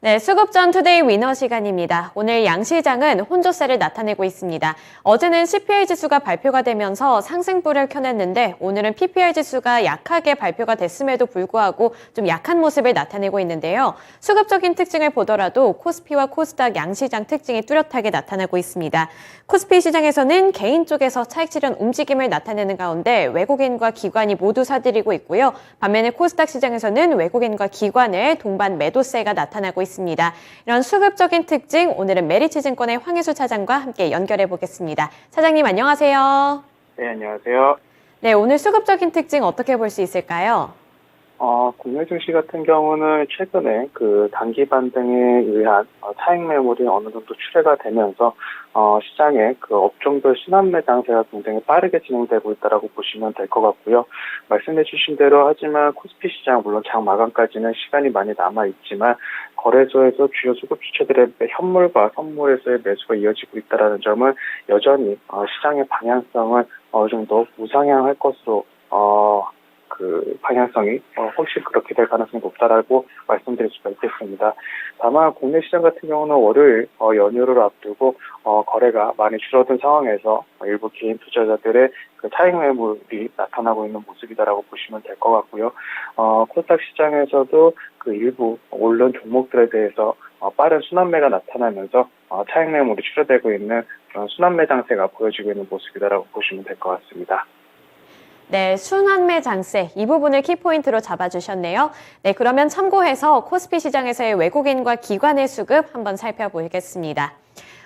네, 수급전 투데이 위너 시간입니다. 오늘 양시장은 혼조세를 나타내고 있습니다. 어제는 CPI 지수가 발표가 되면서 상승불을 켜냈는데 오늘은 PPI 지수가 약하게 발표가 됐음에도 불구하고 좀 약한 모습을 나타내고 있는데요. 수급적인 특징을 보더라도 코스피와 코스닥 양시장 특징이 뚜렷하게 나타나고 있습니다. 코스피 시장에서는 개인 쪽에서 차익 실현 움직임을 나타내는 가운데 외국인과 기관이 모두 사들이고 있고요. 반면에 코스닥 시장에서는 외국인과 기관의 동반 매도세가 나타나고 있습니다. 이런 수급적인 특징, 오늘은 메리츠증권의 황혜수 차장과 함께 연결해 보겠습니다. 차장님 안녕하세요. 네, 안녕하세요. 네, 오늘 수급적인 특징 어떻게 볼 수 있을까요? 국내 증시 같은 경우는 최근에 단기 반등에 의한 차익 매물이 어느 정도 출회가 되면서 시장의 업종별 순환매 장세가 굉장히 빠르게 진행되고 있다라고 보시면 될 것 같고요. 말씀해주신 대로 하지만 코스피 시장 물론 장 마감까지는 시간이 많이 남아 있지만 거래소에서 주요 수급 주체들의 현물과 선물에서의 매수가 이어지고 있다라는 점은 여전히 시장의 방향성을 어느 정도 우상향할 것으로 방향성이 훨씬 그렇게 될 가능성이 높다라고 말씀드릴 수가 있겠습니다. 다만 국내 시장 같은 경우는 월요일 연휴를 앞두고 거래가 많이 줄어든 상황에서 일부 개인 투자자들의 차익 매물이 나타나고 있는 모습이다라고 보시면 될 것 같고요. 코스닥 시장에서도 일부 오른 종목들에 대해서 빠른 순환매가 나타나면서 차익 매물이 출회되고 있는 그런 순환매 장세가 보여지고 있는 모습이다라고 보시면 될 것 같습니다. 네, 순환매 장세 이 부분을 키포인트로 잡아주셨네요. 네, 그러면 참고해서 코스피 시장에서의 외국인과 기관의 수급 한번 살펴보겠습니다.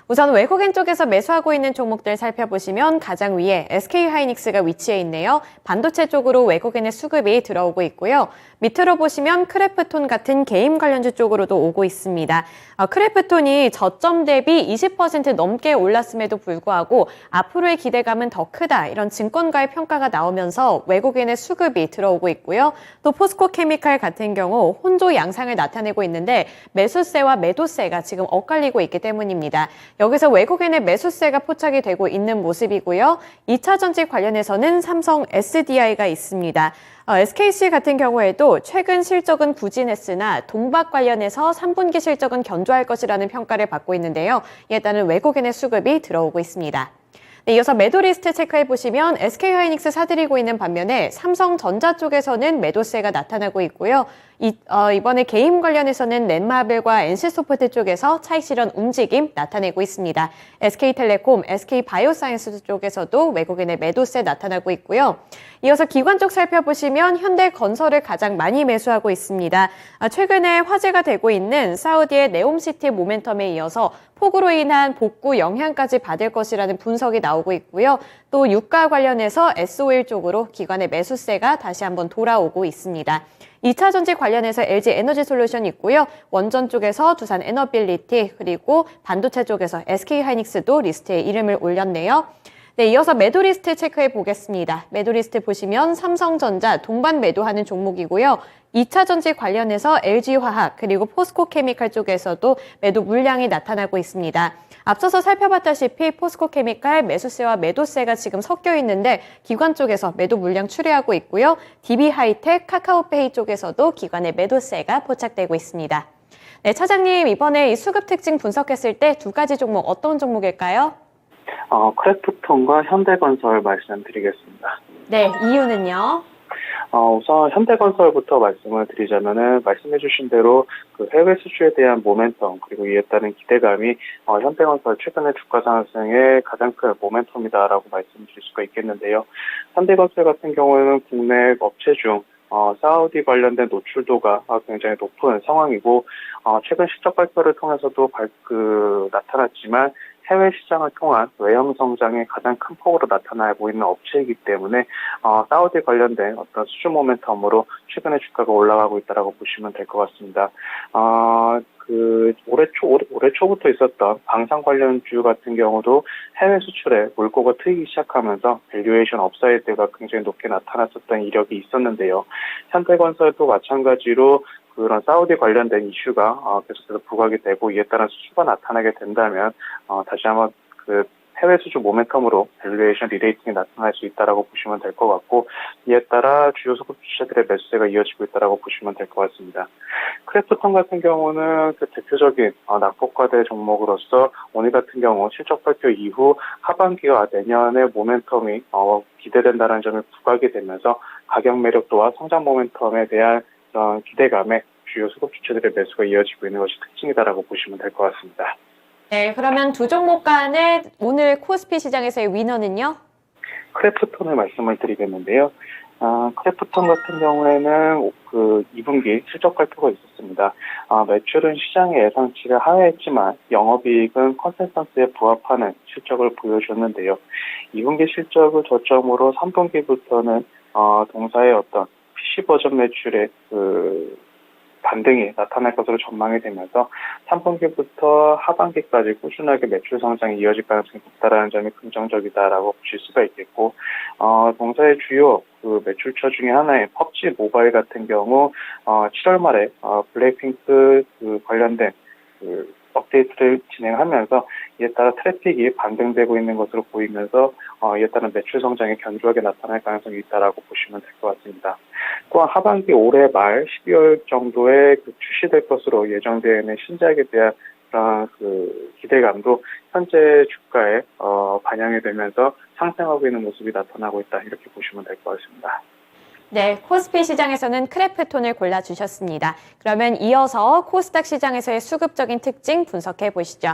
우선 외국인 쪽에서 매수하고 있는 종목들 살펴보시면 가장 위에 SK하이닉스가 위치해 있네요. 반도체 쪽으로 외국인의 수급이 들어오고 있고요. 밑으로 보시면 크래프톤 같은 게임 관련주 쪽으로도 오고 있습니다. 크래프톤이 저점 대비 20% 넘게 올랐음에도 불구하고 앞으로의 기대감은 더 크다. 이런 증권가의 평가가 나오면서 외국인의 수급이 들어오고 있고요. 또 포스코케미칼 같은 경우 혼조 양상을 나타내고 있는데 매수세와 매도세가 지금 엇갈리고 있기 때문입니다. 여기서 외국인의 매수세가 포착이 되고 있는 모습이고요. 2차 전지 관련해서는 삼성 SDI가 있습니다. SKC 같은 경우에도 최근 실적은 부진했으나 동박 관련해서 3분기 실적은 견조할 것이라는 평가를 받고 있는데요. 이에 따른 외국인의 수급이 들어오고 있습니다. 네, 이어서 매도 리스트 체크해 보시면 SK하이닉스 사들이고 있는 반면에 삼성전자 쪽에서는 매도세가 나타나고 있고요. 이번에 게임 관련해서는 넷마블과 NC소프트 쪽에서 차익 실현 움직임 나타내고 있습니다. SK텔레콤, SK바이오사이언스 쪽에서도 외국인의 매도세 나타나고 있고요. 이어서 기관 쪽 살펴보시면 현대건설을 가장 많이 매수하고 있습니다. 최근에 화제가 되고 있는 사우디의 네옴시티 모멘텀에 이어서 폭우로 인한 복구 영향까지 받을 것이라는 분석이 나오고 있고요. 또 유가 관련해서 S-오일 쪽으로 기관의 매수세가 다시 한번 돌아오고 있습니다. 2차 전지 관련해서 LG 에너지솔루션 있고요. 원전 쪽에서 두산 에너빌리티 그리고 반도체 쪽에서 SK하이닉스도 리스트에 이름을 올렸네요. 네, 이어서 매도 리스트 체크해 보겠습니다. 매도 리스트 보시면 삼성전자 동반 매도하는 종목이고요. 2차 전지 관련해서 LG화학 그리고 포스코케미칼 쪽에서도 매도 물량이 나타나고 있습니다. 앞서서 살펴봤다시피 포스코케미칼 매수세와 매도세가 지금 섞여 있는데 기관 쪽에서 매도 물량 출회하고 있고요. DB하이텍, 카카오페이 쪽에서도 기관의 매도세가 포착되고 있습니다. 네, 차장님 이번에 이 수급 특징 분석했을 때 두 가지 종목 어떤 종목일까요? 크래프톤과 현대건설 말씀드리겠습니다. 네, 이유는요? 우선 현대건설부터 말씀을 드리자면은 말씀해주신 대로 해외 수주에 대한 모멘텀 그리고 이에 따른 기대감이 현대건설 최근의 주가 상승의 가장 큰 모멘텀이다라고 말씀드릴 수가 있겠는데요. 현대건설 같은 경우에는 국내 업체 중 사우디 관련된 노출도가 굉장히 높은 상황이고 최근 실적 발표를 통해서도 나타났지만 해외 시장을 통한 외형 성장의 가장 큰 폭으로 나타나고 있는 업체이기 때문에 사우디 관련된 어떤 수주 모멘텀으로 최근에 주가가 올라가고 있다라고 보시면 될 것 같습니다. 올해 초부터 있었던 방산 관련주 같은 경우도 해외 수출에 물꼬가 트이기 시작하면서 밸류에이션 업사이드가 굉장히 높게 나타났었던 이력이 있었는데요. 현대건설도 마찬가지로 그런 사우디 관련된 이슈가 계속해서 부각이 되고 이에 따른 수주가 나타나게 된다면 다시 한번 해외 수주 모멘텀으로 밸류에이션 리레이팅이 나타날 수 있다라고 보시면 될 것 같고, 이에 따라 주요 수급 주체들의 매수세가 이어지고 있다라고 보시면 될 것 같습니다. 크래프톤 같은 경우는 그 대표적인 낙폭과대 종목으로서 오늘 같은 경우 실적 발표 이후 하반기와 내년의 모멘텀이 기대된다는 점이 부각이 되면서 가격 매력도와 성장 모멘텀에 대한 기대감에 주요 수급 주체들의 매수가 이어지고 있는 것이 특징이다라고 보시면 될 것 같습니다. 네, 그러면 두 종목 간의 오늘 코스피 시장에서의 위너는요? 크래프톤을 말씀을 드리겠는데요. 크래프톤 같은 경우에는 그 2분기 실적 발표가 있었습니다. 매출은 시장의 예상치를 하회했지만 영업이익은 컨센서스에 부합하는 실적을 보여줬는데요. 2분기 실적을 저점으로 3분기부터는 동사의 어떤 PC 버전 매출의 반등이 나타날 것으로 전망이 되면서 3분기부터 하반기까지 꾸준하게 매출 성장이 이어질 가능성이 높다라는 점이 긍정적이다라고 보실 수가 있겠고, 동사의 주요 그 매출처 중에 하나인 PUBG 모바일 같은 경우 7월 말에 블랙핑크 관련된 업데이트를 진행하면서 이에 따라 트래픽이 반등되고 있는 것으로 보이면서 이에 따른 매출 성장이 견조하게 나타날 가능성이 있다라고 보시면 될 것 같습니다. 또한 하반기 올해 말 12월 정도에 출시될 것으로 예정되어 있는 신작에 대한 그런 기대감도 현재 주가에 반영이 되면서 상승하고 있는 모습이 나타나고 있다, 이렇게 보시면 될 것 같습니다. 네, 코스피 시장에서는 크래프톤을 골라주셨습니다. 그러면 이어서 코스닥 시장에서의 수급적인 특징 분석해 보시죠.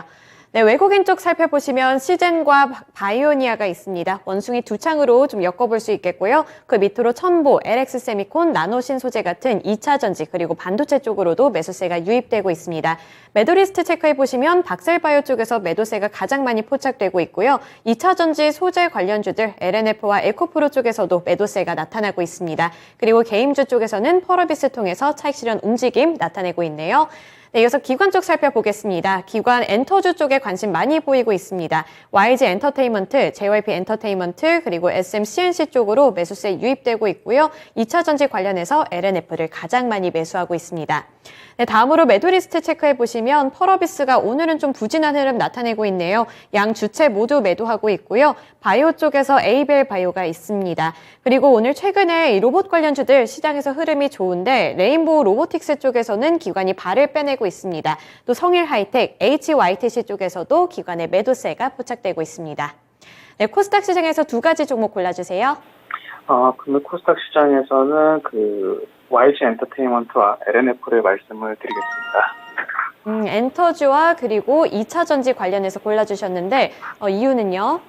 네, 외국인 쪽 살펴보시면 시젠과 바이오니아가 있습니다. 원숭이 두 창으로 좀 엮어볼 수 있겠고요. 그 밑으로 첨보, LX세미콘, 나노신소재 같은 2차 전지 그리고 반도체 쪽으로도 매수세가 유입되고 있습니다. 매도리스트 체크해보시면 박셀바이오 쪽에서 매도세가 가장 많이 포착되고 있고요. 2차 전지 소재 관련주들 LNF와 에코프로 쪽에서도 매도세가 나타나고 있습니다. 그리고 게임주 쪽에서는 펄어비스 통해서 차익 실현 움직임 나타내고 있네요. 네, 이어서 기관 쪽 살펴보겠습니다. 기관 엔터주 쪽에 관심 많이 보이고 있습니다. YG 엔터테인먼트, JYP 엔터테인먼트, 그리고 SM CNC 쪽으로 매수세 유입되고 있고요. 2차 전지 관련해서 LNF를 가장 많이 매수하고 있습니다. 네, 다음으로 매도리스트 체크해보시면 펄어비스가 오늘은 좀 부진한 흐름 나타내고 있네요. 양 주체 모두 매도하고 있고요. 바이오 쪽에서 에이벨 바이오가 있습니다. 그리고 오늘 최근에 이 로봇 관련주들 시장에서 흐름이 좋은데 레인보우 로보틱스 쪽에서는 기관이 발을 빼내고 있습니다. 또 성일 하이텍, HYTC 쪽에서도 기관의 매도세가 포착되고 있습니다. 네, 코스닥 시장에서 두 가지 종목 골라주세요. 금일 코스닥 시장에서는 YG 엔터테인먼트와 LNF를 말씀을 드리겠습니다. 엔터주와 그리고 2차 전지 관련해서 골라주셨는데 이유는요?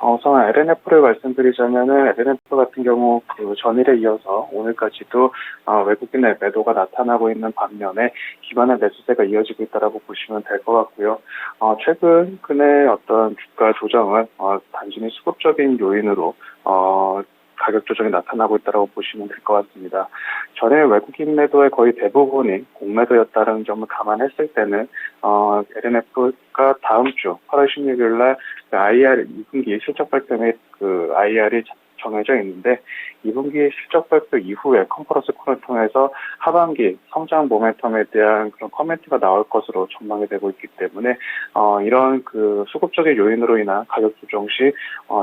우선 LNF를 말씀드리자면은 LNF 같은 경우 전일에 이어서 오늘까지도 외국인의 매도가 나타나고 있는 반면에 기관의 매수세가 이어지고 있다라고 보시면 될 것 같고요. 최근의 어떤 주가 조정은 단순히 수급적인 요인으로 가격 조정이 나타나고 있다고 보시면 될 것 같습니다. 전에 외국인 매도의 거의 대부분이 공매도였다는 점을 감안했을 때는 LNF가 다음 주 8월 16일 날 IR 2분기 실적 발표 및 IR이 정해져 있는데 2분기 실적 발표 이후에 컨퍼런스 콜을 통해서 하반기 성장 모멘텀에 대한 그런 커멘트가 나올 것으로 전망이 되고 있기 때문에 이런 수급적인 요인으로 인한 가격 조정 시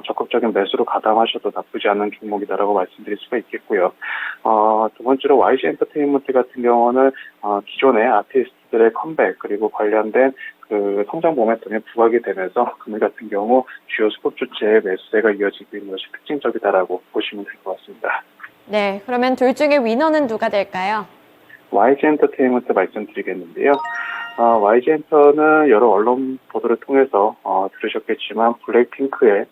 적극적인 매수로 가담하셔도 나쁘지 않은 종목이다라고 말씀드릴 수가 있겠고요. 두 번째로 YG 엔터테인먼트 같은 경우는 기존의 아티스트들의 컴백 그리고 관련된 성장 모멘텀이 부각이 되면서 금일 같은 경우 주요 수급 주체의 매수세가 이어지고 있는 것이 특징적이다라고 보시면 될 것 같습니다. 네, 그러면 둘 중에 위너는 누가 될까요? YG 엔터테인먼트 말씀드리겠는데요. YG 엔터는 여러 언론 보도를 통해서 들으셨겠지만 블랙핑크의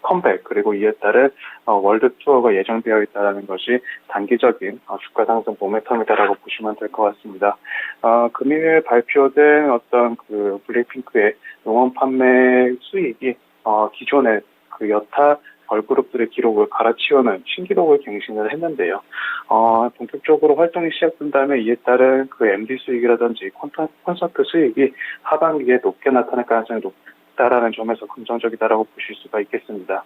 컴백 그리고 이에 따른 월드 투어가 예정되어 있다는 것이 단기적인 주가 상승 모멘텀이다라고 보시면 될 것 같습니다. 금일 발표된 어떤 블랙핑크의 응원 판매 수익이 기존의 여타 걸그룹들의 기록을 갈아치우는 신기록을 갱신을 했는데요. 본격적으로 활동이 시작된다면 이에 따른 MD 수익이라든지 콘서트 수익이 하반기에 높게 나타날 가능성이 높다라는 점에서 긍정적이다라고 보실 수가 있겠습니다.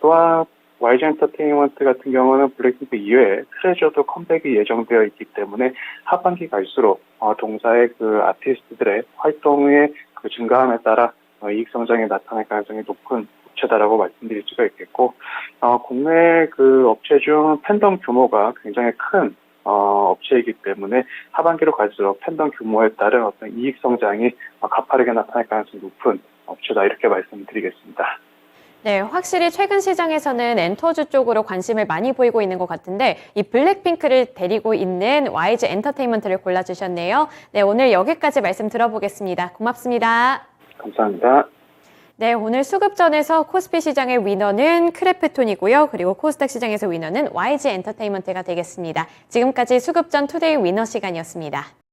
또한 YG 엔터테인먼트 같은 경우는 블랙핑크 이외에 트레저도 컴백이 예정되어 있기 때문에 하반기 갈수록 동사의 아티스트들의 활동의 증가함에 따라 이익 성장이 나타날 가능성이 높은 업체다라고 말씀드릴 수가 있겠고, 국내 그 업체 중 팬덤 규모가 굉장히 큰 업체이기 때문에 하반기로 갈수록 팬덤 규모에 따른 어떤 이익 성장이 가파르게 나타날 가능성이 높은 업체다, 이렇게 말씀드리겠습니다. 네, 확실히 최근 시장에서는 엔터주 쪽으로 관심을 많이 보이고 있는 것 같은데 이 블랙핑크를 데리고 있는 YG 엔터테인먼트를 골라주셨네요. 네, 오늘 여기까지 말씀 들어보겠습니다. 고맙습니다. 감사합니다. 네, 오늘 수급전에서 코스피 시장의 위너는 크래프톤이고요. 그리고 코스닥 시장에서 위너는 YG 엔터테인먼트가 되겠습니다. 지금까지 수급전 투데이 위너 시간이었습니다.